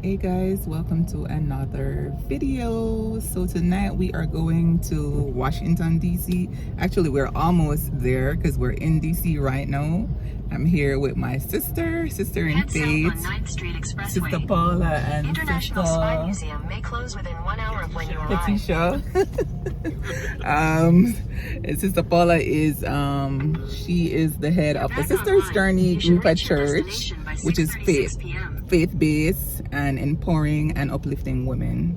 Hey guys, welcome to another video. So tonight we are going to Washington DC. Actually, we're almost there because we're in DC right now. I'm here with my sister in faith, Sister Paula, and International Sister Spy Museum may close within 1 hour of when you arrive. Patricia. Sister Paula is she is the head of the Sisters Journey group at church, which is faith-based and empowering and uplifting women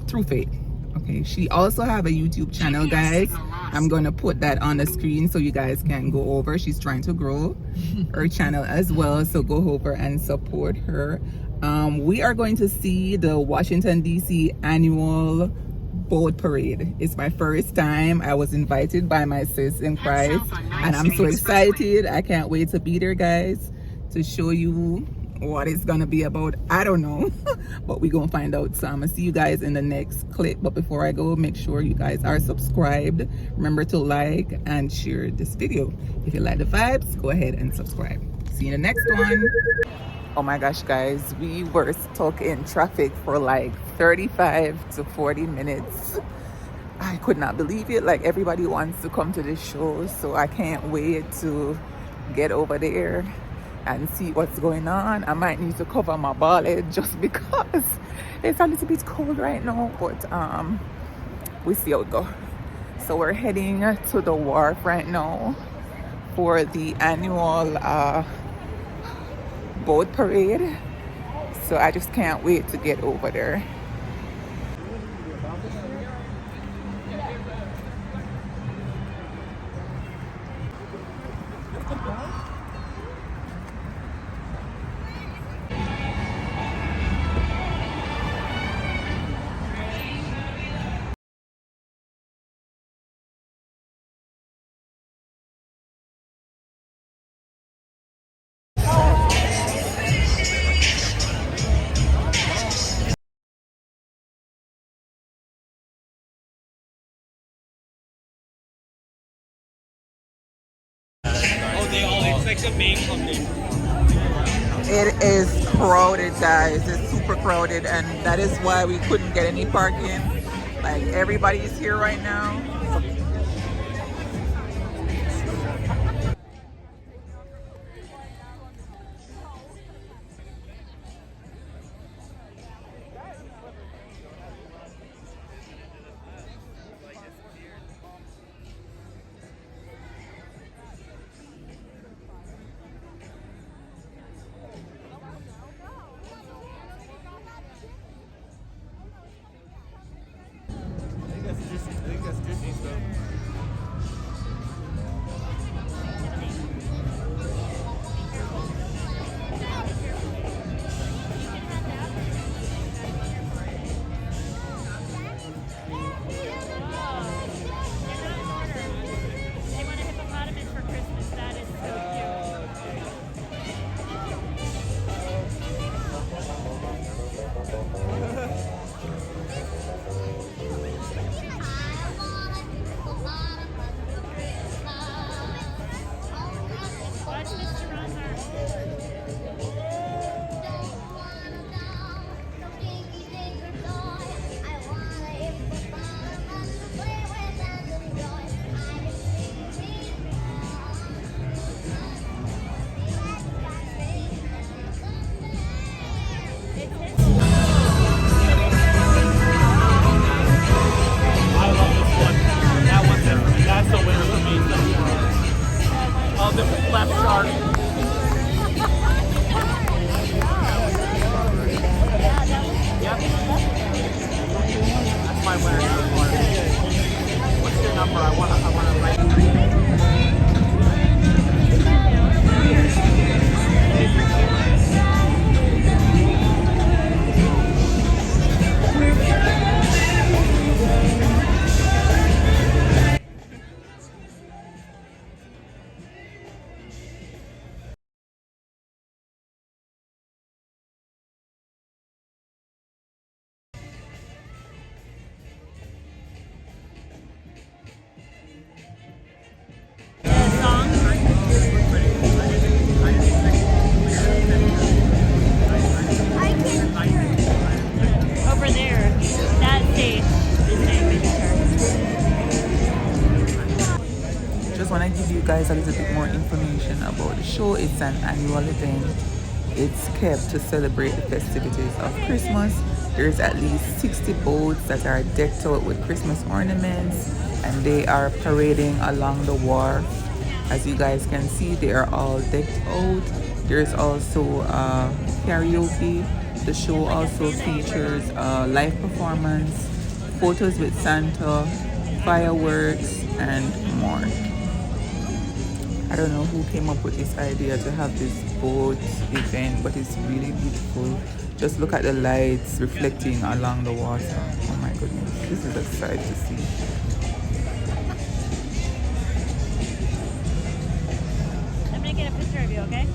through faith. Okay, she also have a YouTube channel, guys. I'm gonna put that on the screen so you guys can go over. She's trying to grow her channel as well, so go over and support her. We are going to see the Washington DC annual boat parade. It's my first time. I was invited by my sis in Christ, and I'm so excited. I can't wait to be there, guys, to show you what it's gonna be about. I don't know but we're gonna find out. So I'm gonna see you guys in the next clip, but before I go, make sure you guys are subscribed. Remember to like and share this video. If you like the vibes, go ahead and subscribe. See you in the next one. Oh my gosh, guys, we were stuck in traffic for like 35 to 40 minutes. I could not believe it. Like, everybody wants to come to this show, so I can't wait to get over there and see what's going on. I might need to cover my bald just because it's a little bit cold right now, but we see how it goes. So we're heading to the wharf right now for the annual boat parade. So I just can't wait to get over there. It's like the main company. It is crowded, guys. It's super crowded, and that is why we couldn't get any parking. Like, everybody's here right now. I think that's Disney stuff. Left shark. Yep. That's my winner. What's your number? I wanna write. you guys a little bit more information about the show. It's an annual event. It's kept to celebrate the festivities of Christmas. There's at least 60 boats that are decked out with Christmas ornaments, and they are parading along the wharf. As you guys can see, they are all decked out. There's also karaoke. The show also features a live performance, photos with Santa, fireworks, and more. I don't know who came up with this idea to have this boat event, but it's really beautiful. Just look at the lights reflecting along the water. Oh my goodness, this is a sight to see. I'm gonna get a picture of you, okay?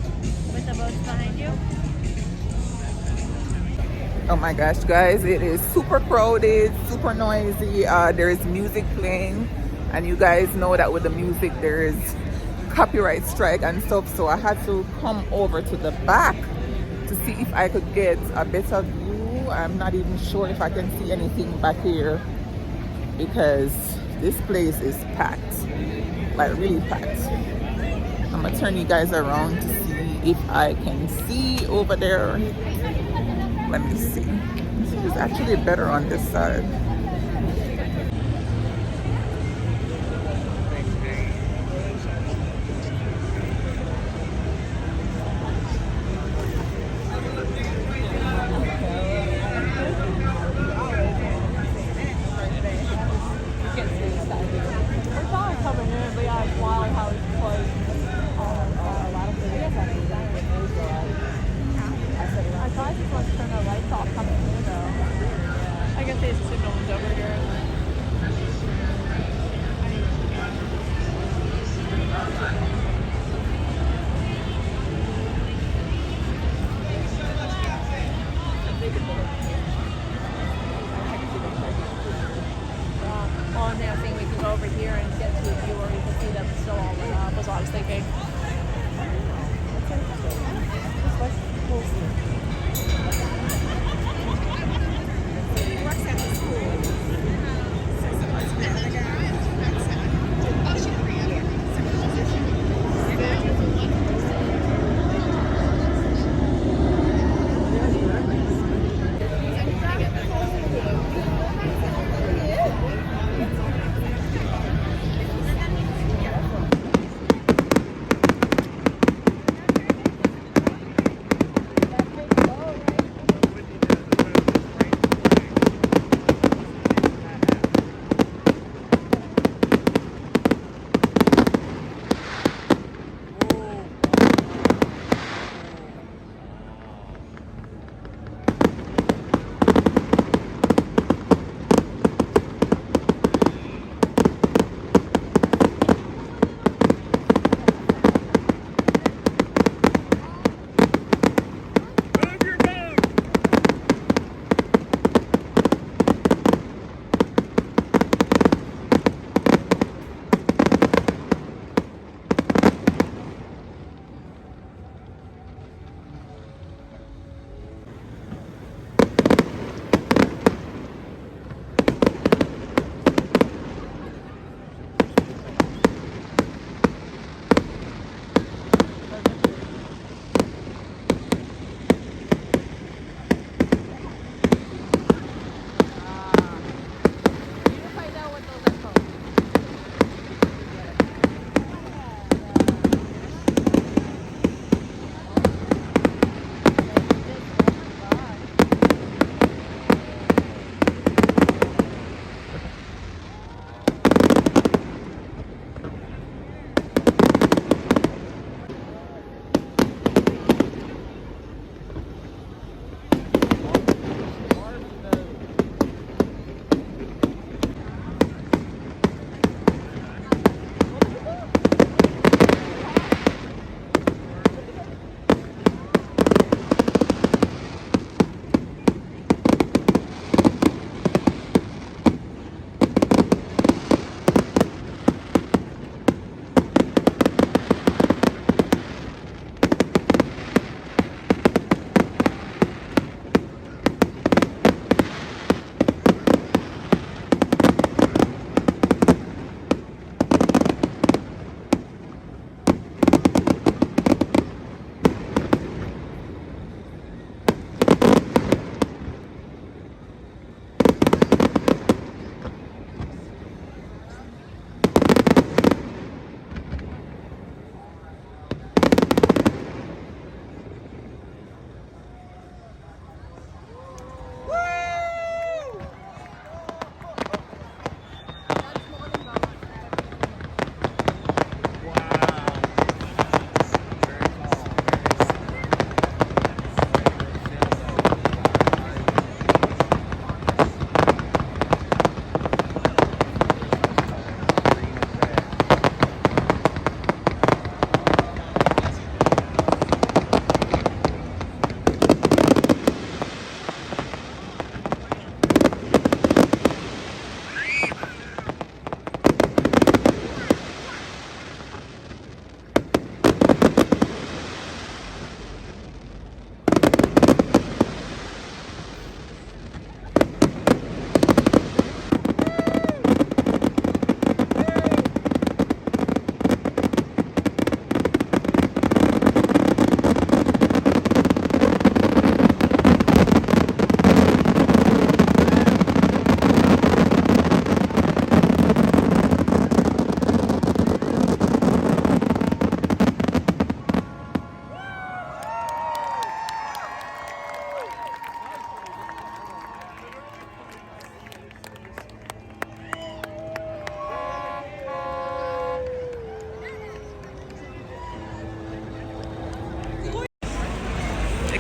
With the boats behind you. Oh my gosh, guys, it is super crowded, super noisy. There is music playing, and you guys know that with the music there is copyright strike and stuff, so I had to come over to the back to see if I could get a better view. I'm not even sure if I can see anything back here because this place is packed, like really packed. I'm gonna turn you guys around to see if I can see over there. Let me see. This is actually better on this side. I guess they signaled over here. On there, I think we can go over here and get to a view where we can see them still all lit up, was what I was thinking.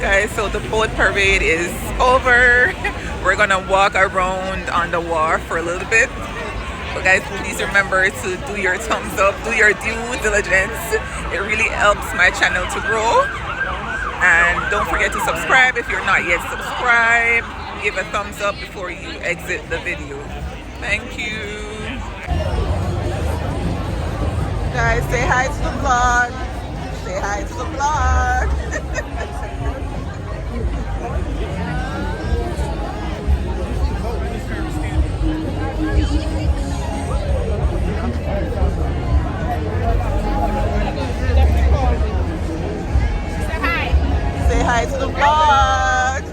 Guys, so the boat parade is over. We're gonna walk around on the wharf for a little bit. But guys, please remember to do your thumbs up, do your due diligence. It really helps my channel to grow. And don't forget to subscribe if you're not yet subscribed. Give a thumbs up before you exit the video. Thank you. Guys, say hi to the vlog. Say hi to the vlog. Say hi to the vlog.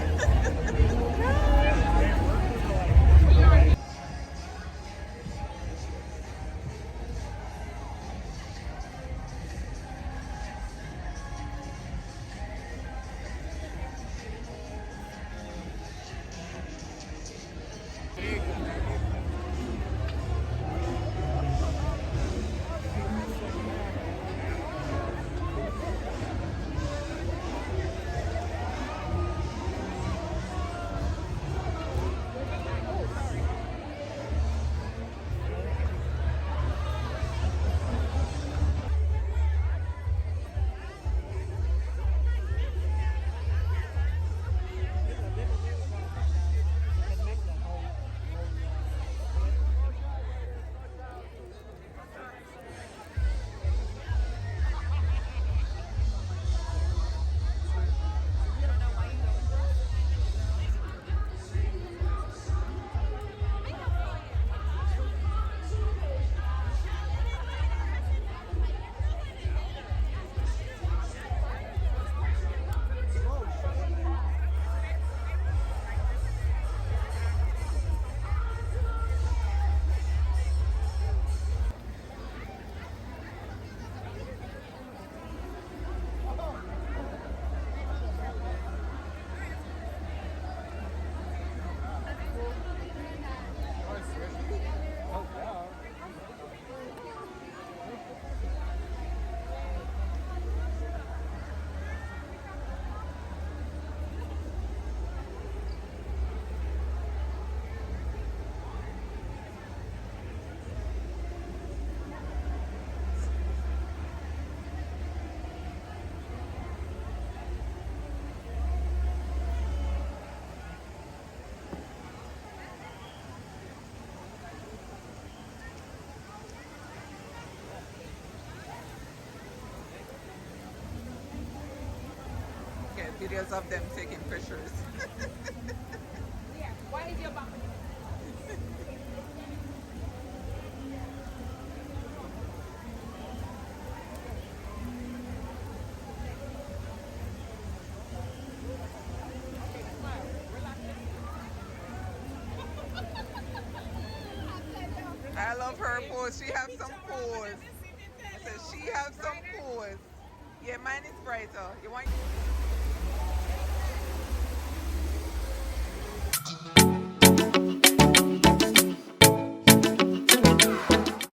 Videos of them taking pictures. Why is your back? I love her pose. She have some pose. I said she have some pose. Yeah, mine is brighter. You want?